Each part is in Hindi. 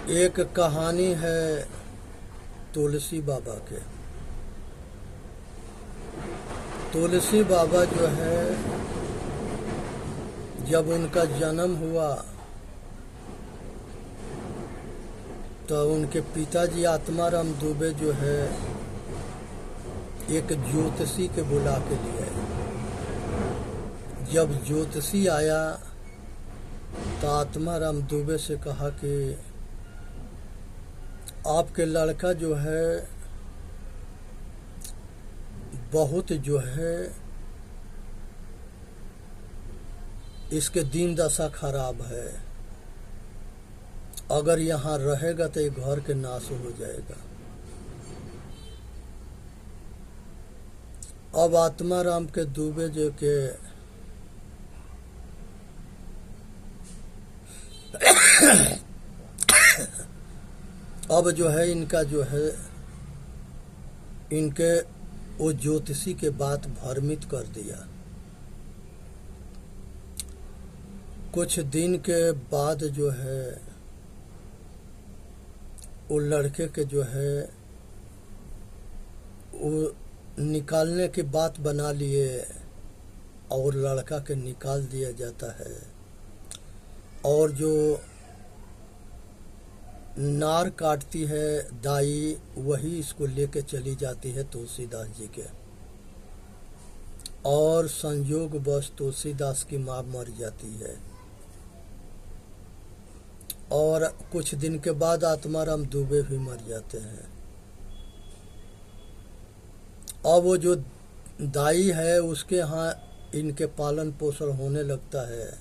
एक कहानी है तुलसी बाबा के। तुलसी बाबा जो है, जब उनका जन्म हुआ तो उनके पिताजी आत्माराम दुबे जो है एक ज्योतिषी के बुला के लिए आए। जब ज्योतिषी आया तो आत्माराम दुबे से कहा कि आपके लड़का जो है बहुत जो है इसके दीन दशा खराब है, अगर यहाँ रहेगा तो ये घर के नाश हो जाएगा। अब आत्माराम के दुबे जो के अब जो है इनका जो है इनके वो ज्योतिषी के बात भ्रमित कर दिया। कुछ दिन के बाद जो है वो लड़के के जो है वो निकालने की बात बना लिए और लड़का के निकाल दिया जाता है। और जो नार काटती है दाई, वही इसको लेके चली जाती है तुलसीदास जी के। और संयोग बस तुलसीदास की माँ मर जाती है। और कुछ दिन के बाद आत्माराम दुबे भी मर जाते हैं। अब वो जो दाई है उसके यहाँ इनके पालन पोषण होने लगता है,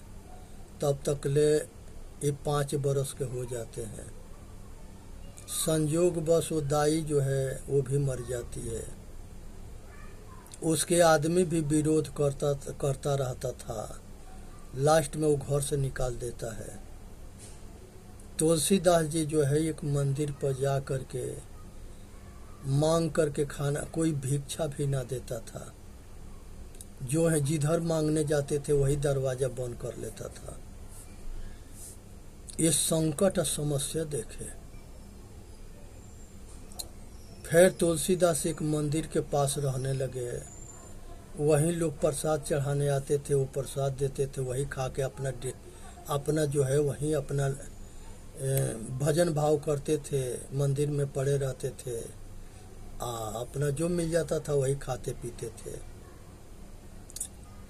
तब तक ले ये 5 बरस के हो जाते हैं। संयोग बस वो दाई जो है वो भी मर जाती है। उसके आदमी भी विरोध करता रहता था। लास्ट में वो घर से निकाल देता है। तुलसीदास जी जो है एक मंदिर पर जा करके मांग करके खाना, कोई भिक्षा भी ना देता था। जो है जिधर मांगने जाते थे वही दरवाजा बंद कर लेता था। ये संकट समस्या देखे। फिर तुलसीदास एक मंदिर के पास रहने लगे। वहीं लोग प्रसाद चढ़ाने आते थे, वो प्रसाद देते थे, वही खा के अपना जो है वहीं अपना भजन भाव करते थे, मंदिर में पड़े रहते थे। अपना जो मिल जाता था वही खाते पीते थे।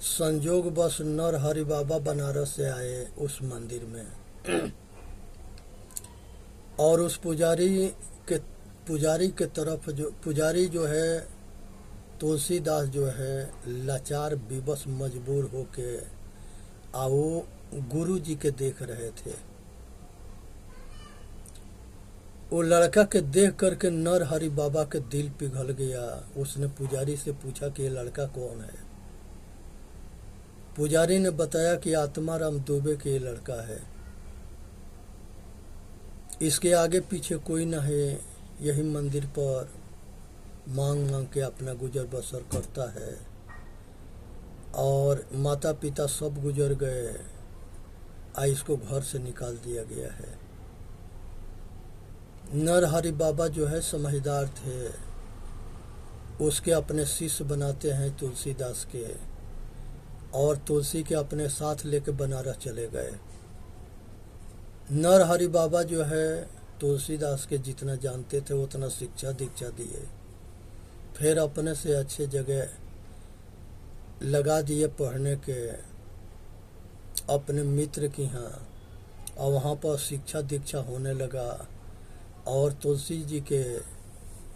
संजोग बस नर हरि बाबा बनारस से आए उस मंदिर में। और उस पुजारी के तरफ जो पुजारी जो है तुलसीदास जो है लाचार विवश मजबूर होके वो गुरु जी के देख रहे थे। वो लड़का के देख करके नर हरि बाबा के दिल पिघल गया। उसने पुजारी से पूछा कि ये लड़का कौन है। पुजारी ने बताया कि आत्माराम दुबे के ये लड़का है। इसके आगे पीछे कोई न है, यही मंदिर पर मांग मांग के अपना गुजर बसर करता है। और माता पिता सब गुजर गए, इसको घर से निकाल दिया गया है। नर हरि बाबा जो है समझदार थे, उसके अपने शिष्य बनाते हैं तुलसीदास के, और तुलसी के अपने साथ लेके बनारस चले गए। नर हरि बाबा जो है तुलसीदास के जितना जानते थे उतना शिक्षा दीक्षा दिए। फिर अपने से अच्छे जगह लगा दिए पढ़ने के अपने मित्र की यहाँ, और वहाँ पर शिक्षा दीक्षा होने लगा। और तुलसी जी के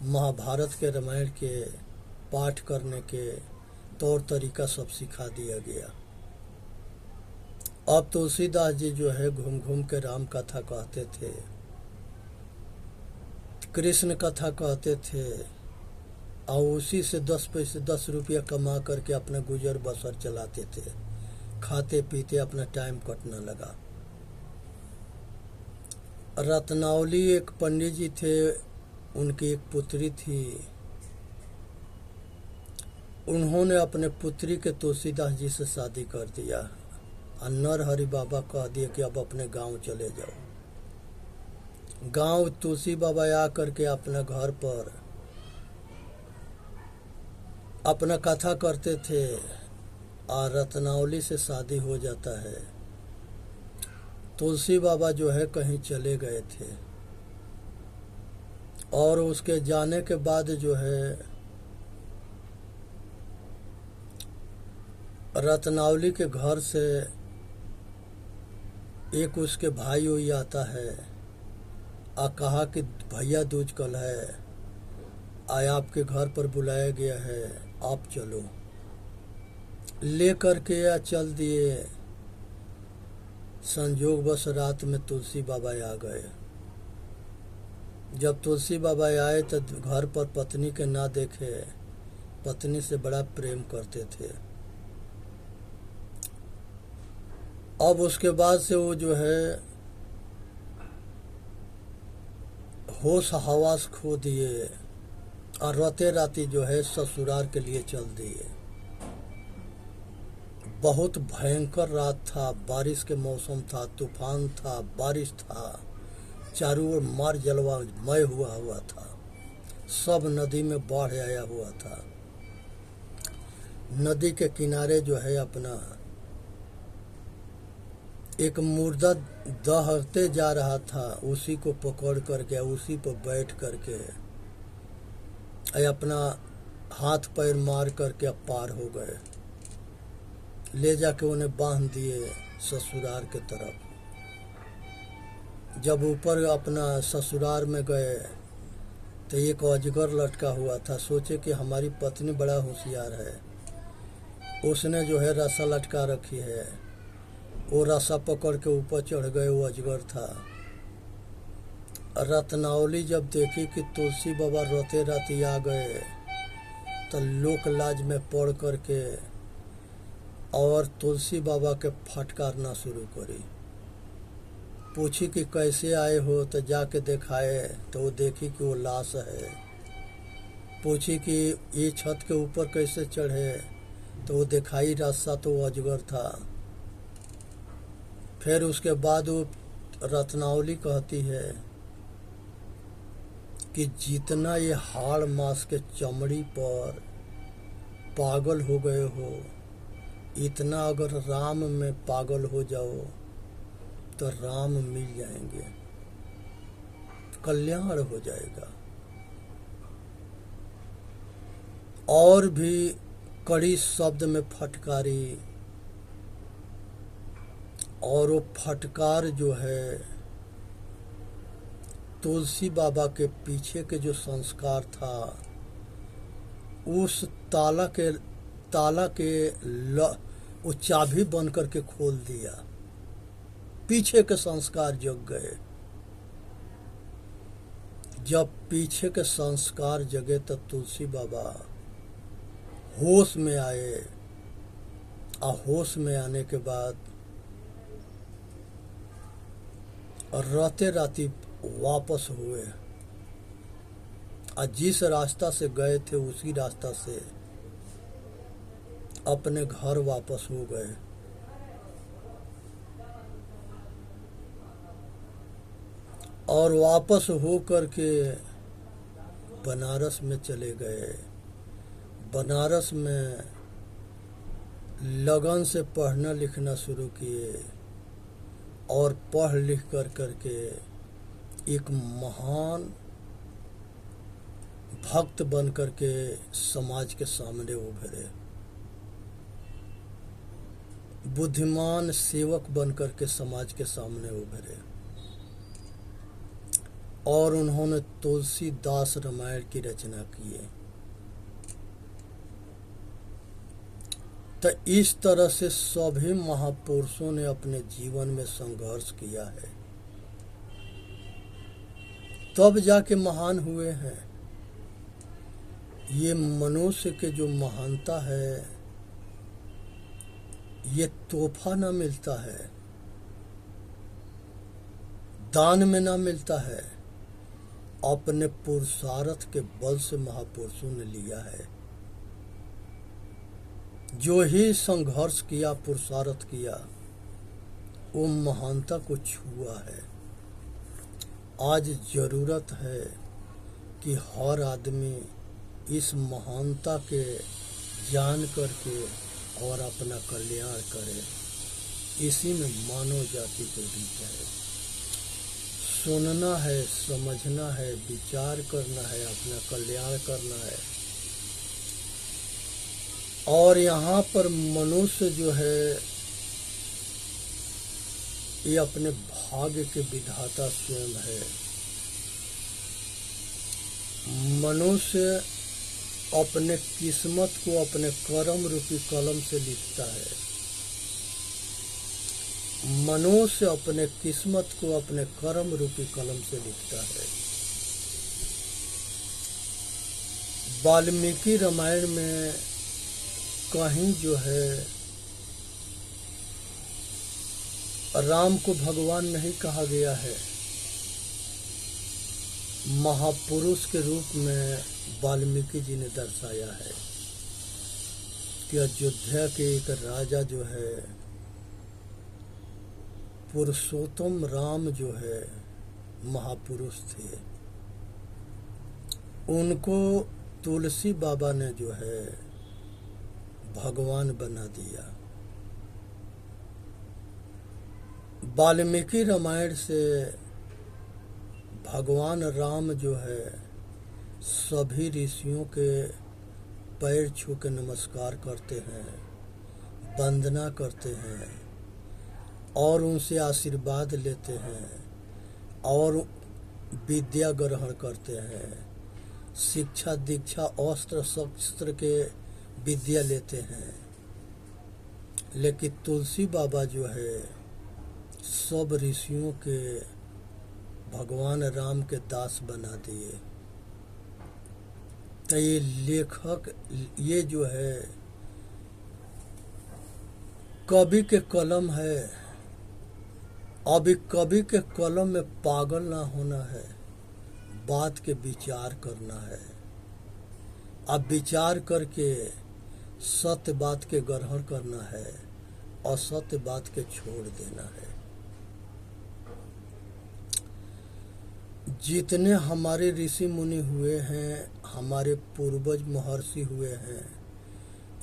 महाभारत के रामायण के पाठ करने के तौर तरीका सब सिखा दिया गया। अब तुलसीदास जी जो है घूम घूम के राम कथा कहते थे, कृष्ण कथा कहते थे, और उसी से 10 रुपया कमा करके अपना गुजर बसर चलाते थे। खाते पीते अपना टाइम कटने लगा। रत्नावली एक पंडित जी थे, उनकी एक पुत्री थी। उन्होंने अपने पुत्री के तुलसीदास जी से शादी कर दिया। और नर हरि बाबा कह दिए कि अब अपने गांव चले जाओ। गांव तुलसी बाबा आ करके अपने घर पर अपना कथा करते थे और रत्नावली से शादी हो जाता है। तुलसी बाबा जो है कहीं चले गए थे और उसके जाने के बाद जो है रत्नावली के घर से एक उसके भाई वही आता है और कहा कि भैया दूज कल है, आया आपके घर पर बुलाया गया है, आप चलो। ले करके या चल दिए। संजोग बस रात में तुलसी बाबा आ गए। जब तुलसी बाबा आए तो घर पर पत्नी के ना देखे, पत्नी से बड़ा प्रेम करते थे। अब उसके बाद से वो जो है होश हवास खो दिए और राते राती जो है ससुराल के लिए चल दिए। बहुत भयंकर रात था, बारिश के मौसम था, तूफान था, बारिश था, चारों ओर मार जलवा मय हुआ था, सब नदी में बाढ़ आया हुआ था। नदी के किनारे जो है अपना एक मुर्दा दहते जा रहा था, उसी को पकड़ करके उसी पर बैठ करके अपना हाथ पैर मार करके अब पार हो गए। ले जाके उन्हें बांध दिए ससुराल के तरफ। जब ऊपर अपना ससुराल में गए तो एक अजगर लटका हुआ था। सोचे कि हमारी पत्नी बड़ा होशियार है, उसने जो है रस्सा लटका रखी है। वो रस्सा पकड़ के ऊपर चढ़ गए, वो अजगर था। रत्नावली जब देखी कि तुलसी बाबा रोते राती आ गए तो लोक लाज में पड़ करके और तुलसी बाबा के फटकारना शुरू करी। पूछी कि कैसे आए हो, तो जाके दिखाए तो वो देखी कि वो लाश है। पूछी कि ये छत के ऊपर कैसे चढ़े, तो वो दिखाई रास्ता तो वो अजगर था। फिर उसके बाद वो रत्नावली कहती है कि जितना ये हाड़ मांस के चमड़ी पर पागल हो गए हो, इतना अगर राम में पागल हो जाओ तो राम मिल जाएंगे, कल्याण हो जाएगा। और भी कड़ी शब्द में फटकारी, और वो फटकार जो है तुलसी बाबा के पीछे के जो संस्कार था उस ताला के वो चाबी बन करके खोल दिया। पीछे के संस्कार जग गए। जब पीछे के संस्कार जगे तो तुलसी बाबा होश में आए और होश में आने के बाद राते राती वापस हुए और जिस रास्ता से गए थे उसी रास्ता से अपने घर वापस हो गए। और वापस हो करके बनारस में चले गए। बनारस में लगन से पढ़ना लिखना शुरू किए और पढ़ लिख करके एक महान भक्त बन करके समाज के सामने उभरे। बुद्धिमान सेवक बन करके समाज के सामने उभरे और उन्होंने तुलसीदास रामायण की रचना की है। तो इस तरह से सभी महापुरुषों ने अपने जीवन में संघर्ष किया है, तब जाके महान हुए हैं। ये मनुष्य के जो महानता है ये तोहफा ना मिलता है, दान में ना मिलता है, अपने पुरुषार्थ के बल से महापुरुषों ने लिया है। जो ही संघर्ष किया, पुरुषार्थ किया, वो महानता को छुआ है। आज ज़रूरत है कि हर आदमी इस महानता के जान करके और अपना कल्याण करे। इसी में मानव जाति को रीत है। सुनना है, समझना है, विचार करना है, अपना कल्याण करना है। और यहाँ पर मनुष्य जो है ये अपने भाग्य के विधाता स्वयं है। मनुष्य अपने किस्मत को अपने कर्म रूपी कलम से लिखता है। मनुष्य अपने किस्मत को अपने कर्म रूपी कलम से लिखता है। वाल्मीकि रामायण में कहीं जो है राम को भगवान नहीं कहा गया है, महापुरुष के रूप में वाल्मीकि जी ने दर्शाया है कि अयोध्या के एक राजा जो है पुरुषोत्तम राम जो है महापुरुष थे, उनको तुलसी बाबा ने जो है भगवान बना दिया। वाल्मीकि रामायण से भगवान राम जो है सभी ऋषियों के पैर छू के नमस्कार करते हैं, वंदना करते हैं और उनसे आशीर्वाद लेते हैं और विद्या ग्रहण करते हैं, शिक्षा दीक्षा अस्त्र शस्त्र के विद्या लेते हैं। लेकिन तुलसी बाबा जो है सब ऋषियों के भगवान राम के दास बना दिए। तो ये लेखक ये जो है कवि के कलम है। अभी कवि के कलम में पागल ना होना है, बात के विचार करना है। अब विचार करके सत्य बात के ग्रहण करना है और सत्य बात के छोड़ देना है। जितने हमारे ऋषि मुनि हुए हैं, हमारे पूर्वज महर्षि हुए हैं,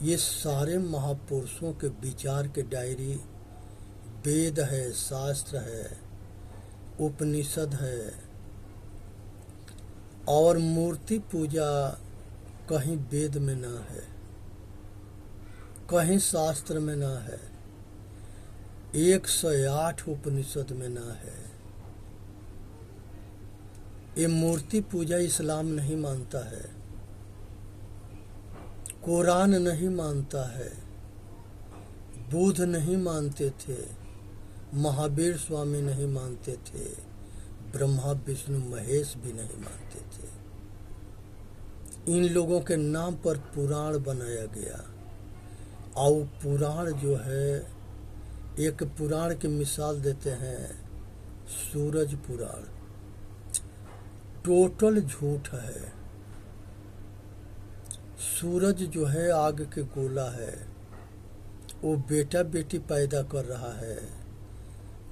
ये सारे महापुरुषों के विचार के डायरी वेद है, शास्त्र है, उपनिषद है। और मूर्ति पूजा कहीं वेद में ना है, कहीं शास्त्र में ना है, 108 उपनिषद में ना है। ये मूर्ति पूजा इस्लाम नहीं मानता है, कुरान नहीं मानता है, बुद्ध नहीं मानते थे, महावीर स्वामी नहीं मानते थे, ब्रह्मा विष्णु महेश भी नहीं मानते थे। इन लोगों के नाम पर पुराण बनाया गया। और पुराण जो है, एक पुराण की मिसाल देते हैं, सूरज पुराण टोटल झूठ है। सूरज जो है आग के गोला है, वो बेटा बेटी पैदा कर रहा है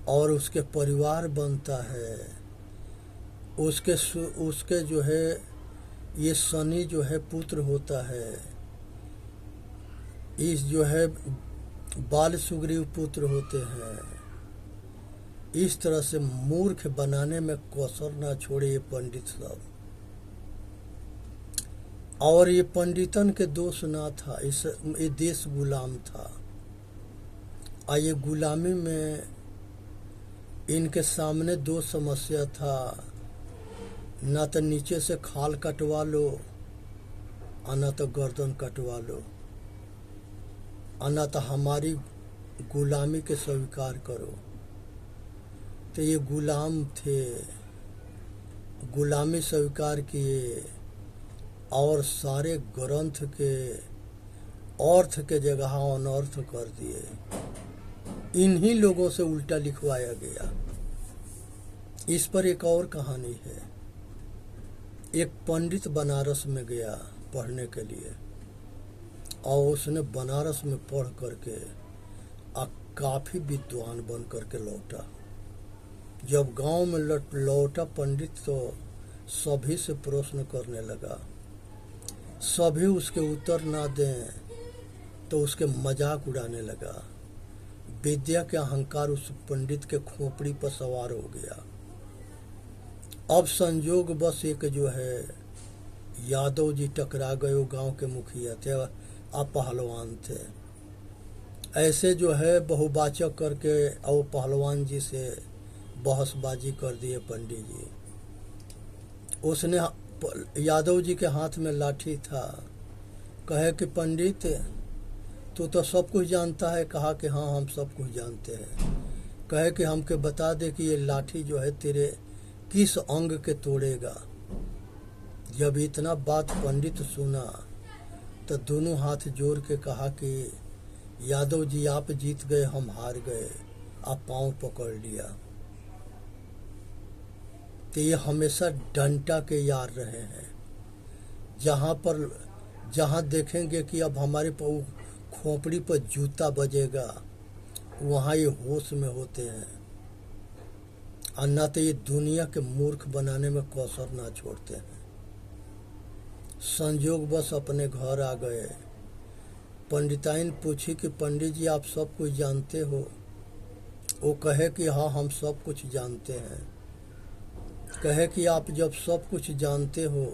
और उसके परिवार बनता है। उसके जो है ये शनि जो है पुत्र होता है, इस जो है बाल सुग्रीव पुत्र होते हैं। इस तरह से मूर्ख बनाने में कसर ना छोड़े ये पंडित सब। और ये पंडितन के दोष ना था, ये देश गुलाम था। और ये गुलामी में इनके सामने दो समस्या था, ना तो नीचे से खाल कटवा लो और ना तो गर्दन कटवा लो, और ना तो हमारी गुलामी के स्वीकार करो। तो ये गुलाम थे, गुलामी स्वीकार किए और सारे ग्रंथ के अर्थ के जगह अनर्थ कर दिए। इन्हीं लोगों से उल्टा लिखवाया गया। इस पर एक और कहानी है। एक पंडित बनारस में गया पढ़ने के लिए और उसने बनारस में पढ़ करके काफी विद्वान बन करके लौटा। जब गांव में लौटा पंडित तो सभी से प्रश्न करने लगा। सभी उसके उत्तर ना दें तो उसके मजाक उड़ाने लगा। विद्या के अहंकार उस पंडित के खोपड़ी पर सवार हो गया। अब संजोग बस एक जो है यादव जी टकरा गए। वो गांव के मुखिया थे, आप पहलवान थे। ऐसे जो है बहुवाचक करके और पहलवान जी से बहसबाजी कर दिए पंडित जी। उसने यादव जी के हाथ में लाठी था। कहे कि पंडित तू तो सब कुछ जानता है। कहा कि हाँ हम सब कुछ जानते हैं। कहे कि हमके बता दे कि ये लाठी जो है तेरे किस अंग के तोड़ेगा। जब इतना बात पंडित सुना तो दोनों हाथ जोड़ के कहा कि यादव जी आप जीत गए, हम हार गए। आप पांव पकड़ लिया। तो ये हमेशा डंटा के यार रहे हैं। जहाँ देखेंगे कि अब हमारे खोपड़ी पर जूता बजेगा, वहाँ ये होश में होते हैं। और न तो ये दुनिया के मूर्ख बनाने में कसर ना छोड़ते हैं। संजोग बस अपने घर आ गए। पंडिताइन पूछी कि पंडित जी आप सब कुछ जानते हो? वो कहे कि हाँ हम सब कुछ जानते हैं। कहे कि आप जब सब कुछ जानते हो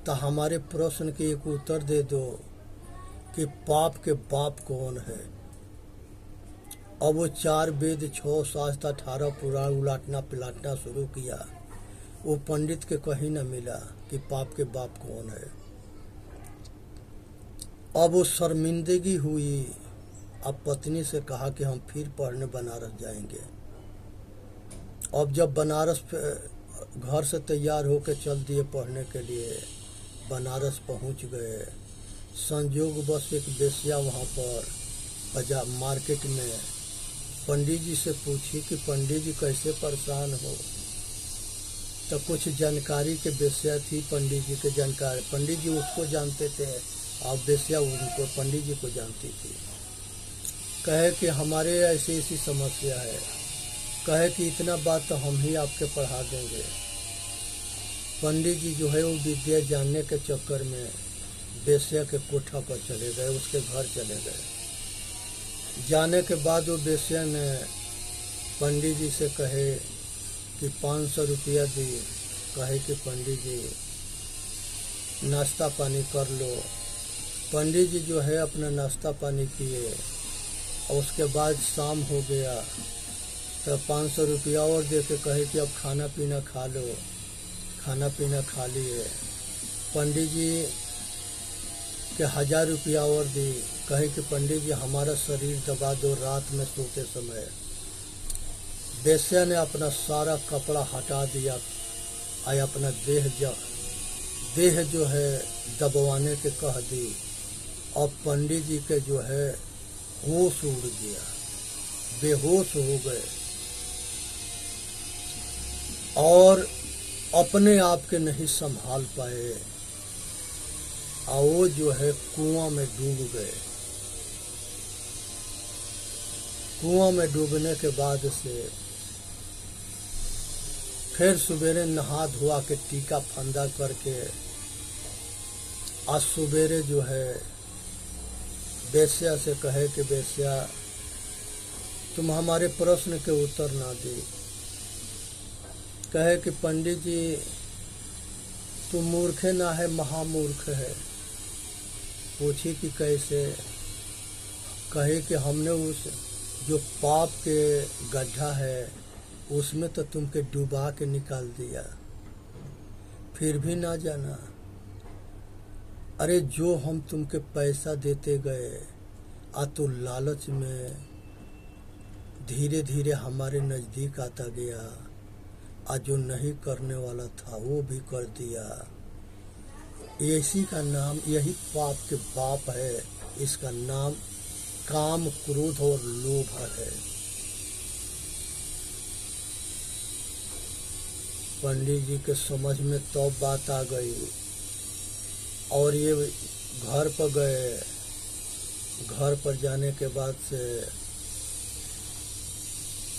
तो हमारे प्रश्न के एक उत्तर दे दो कि पाप के बाप कौन है। अब वो 4 वेद 6 शास्त्र 18 पुराण उलाटना पिलाटना शुरू किया। वो पंडित के कहीं न मिला कि पाप के बाप कौन है। अब वो शर्मिंदगी हुई। अब पत्नी से कहा कि हम फिर पढ़ने बनारस जाएंगे। अब जब बनारस घर से तैयार होकर चल दिए पढ़ने के लिए, बनारस पहुंच गए। संजोग बस एक बेश्या वहाँ पर बाजार मार्केट में पंडित जी से पूछी कि पंडित जी कैसे परेशान हो। तो कुछ जानकारी के बेश्या थी पंडित जी के जानकारी। पंडित जी उसको जानते थे और बेश्या उनको पंडित जी को जानती थी। कहे कि हमारे ऐसी ऐसी समस्या है। कहे कि इतना बात तो हम ही आपके पढ़ा देंगे। पंडित जी जो है वो विद्या जानने के चक्कर में बेश्या के कोठा पर चले गए, उसके घर चले गए। जाने के बाद वो बेश्या ने पंडित जी से कहे कि 500 रुपया दी। कहे कि पंडित जी नाश्ता पानी कर लो। पंडित जी जो है अपना नाश्ता पानी किए और उसके बाद शाम हो गया तो 500 रुपया और दे के कहे कि अब खाना पीना खा लो। खाना पीना खा लिए। पंडित जी के 1000 रुपया और दी। कहे कि पंडित जी हमारा शरीर दबा दो रात में सोते समय। बेश्या ने अपना सारा कपड़ा हटा दिया और अपना देह जो है दबवाने के कह दी। और पंडित जी के जो है होश उड़ गया, बेहोश हो गए और अपने आप के नहीं संभाल पाए और वो जो है कुआं में डूब गए। कुआं में डूबने के बाद से फिर सवेरे नहा धोआ के टीका फंदा करके आज सवेरे जो है बेश्या से कहे कि बेश्या तुम हमारे प्रश्न के उत्तर ना दी। कहे कि पंडित जी तुम मूर्ख ना है, महामूर्ख है। पूछी कि कैसे। कहे कि हमने उस जो पाप के गड्ढा है उसमें तो तुमके डुबा के निकाल दिया, फिर भी ना जाना। अरे जो हम तुमके पैसा देते गए आ तो लालच में धीरे धीरे हमारे नज़दीक आता गया। आज जो नहीं करने वाला था वो भी कर दिया। इसी का नाम, यही पाप के बाप है। इसका नाम काम, क्रोध और लोभ है। पंडित जी के समझ में तो बात आ गई और ये घर पर गए। घर पर जाने के बाद से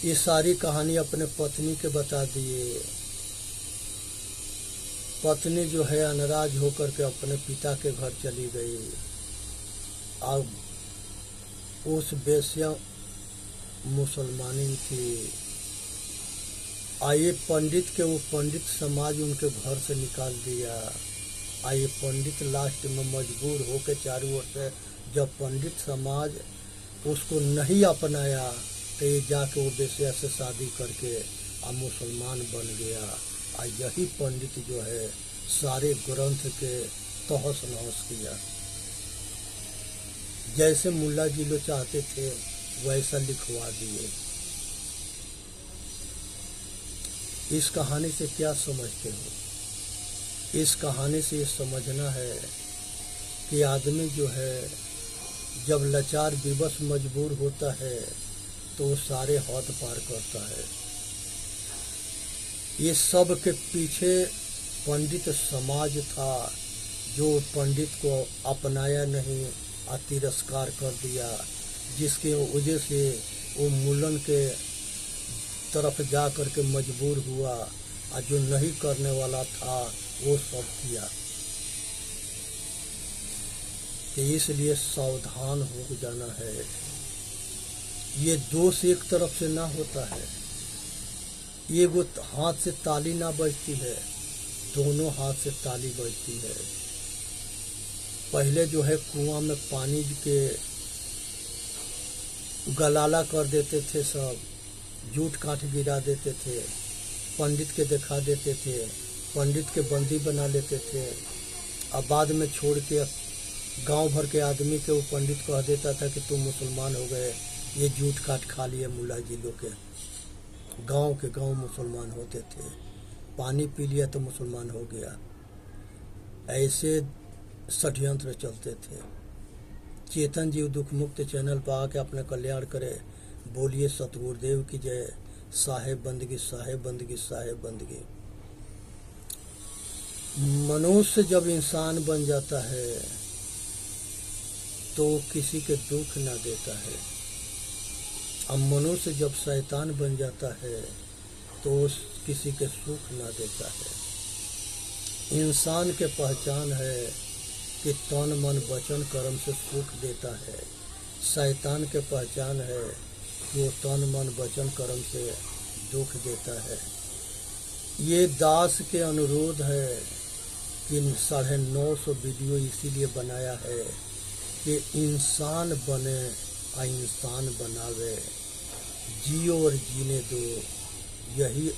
ये सारी कहानी अपने पत्नी के बता दिए। पत्नी जो है नाराज होकर के अपने पिता के घर चली गई। अब उस बेस्या मुसलमानी थी। आइए पंडित के वो पंडित समाज उनके घर से निकाल दिया। आइए पंडित लास्ट में मजबूर होकर चारों ओर से जब पंडित समाज उसको नहीं अपनाया तो ये जाके वो बेस्या से शादी करके अब मुसलमान बन गया। और यही पंडित जो है सारे ग्रंथ के तहस नहस किया। जैसे मुल्ला जी लोग चाहते थे वैसा लिखवा दिए। इस कहानी से क्या समझते हो? इस कहानी से ये समझना है कि आदमी जो है जब लाचार विवश मजबूर होता है तो वो सारे हद पार करता है। ये सब के पीछे पंडित समाज था जो पंडित को अपनाया नहीं और तिरस्कार कर दिया, जिसके वजह से वो मुल्लन के तरफ जा कर के मजबूर हुआ और जो नहीं करने वाला था वो सब किया। तो इसलिए सावधान हो जाना है। ये दोष एक तरफ से ना होता है। ये वो हाथ से ताली ना बजती है, दोनों हाथ से ताली बजती है। पहले जो है कुआं में पानी के गलाला कर देते थे, सब जूट काट गिरा देते थे, पंडित के दिखा देते थे, पंडित के बंदी बना लेते थे। अब बाद में छोड़ के गांव भर के आदमी के वो पंडित कह देता था कि तुम मुसलमान हो गए, ये जूट काट खा लिए मुल्ला जी लोग के। गांव मुसलमान होते थे, पानी पी लिया तो मुसलमान हो गया। ऐसे षड्यंत्र चलते थे। चेतन जीव दुख मुक्त चैनल पर आके अपने कल्याण करे। बोलिए सतगुरुदेव की जय। साहेब बंदगी, साहेब बंदगी, साहेब बंदगी। मनुष्य जब इंसान बन जाता है तो किसी के दुख ना देता है। अब मनुष्य जब शैतान बन जाता है तो किसी के सुख ना देता है। इंसान के पहचान है कि तन मन वचन कर्म से सुख देता है। शैतान के पहचान है कि वो तन मन वचन कर्म से दुख देता है। ये दास के अनुरोध है कि 950 वीडियो इसीलिए बनाया है कि इंसान बने और इंसान बनावे, जियो और जीने दो, यही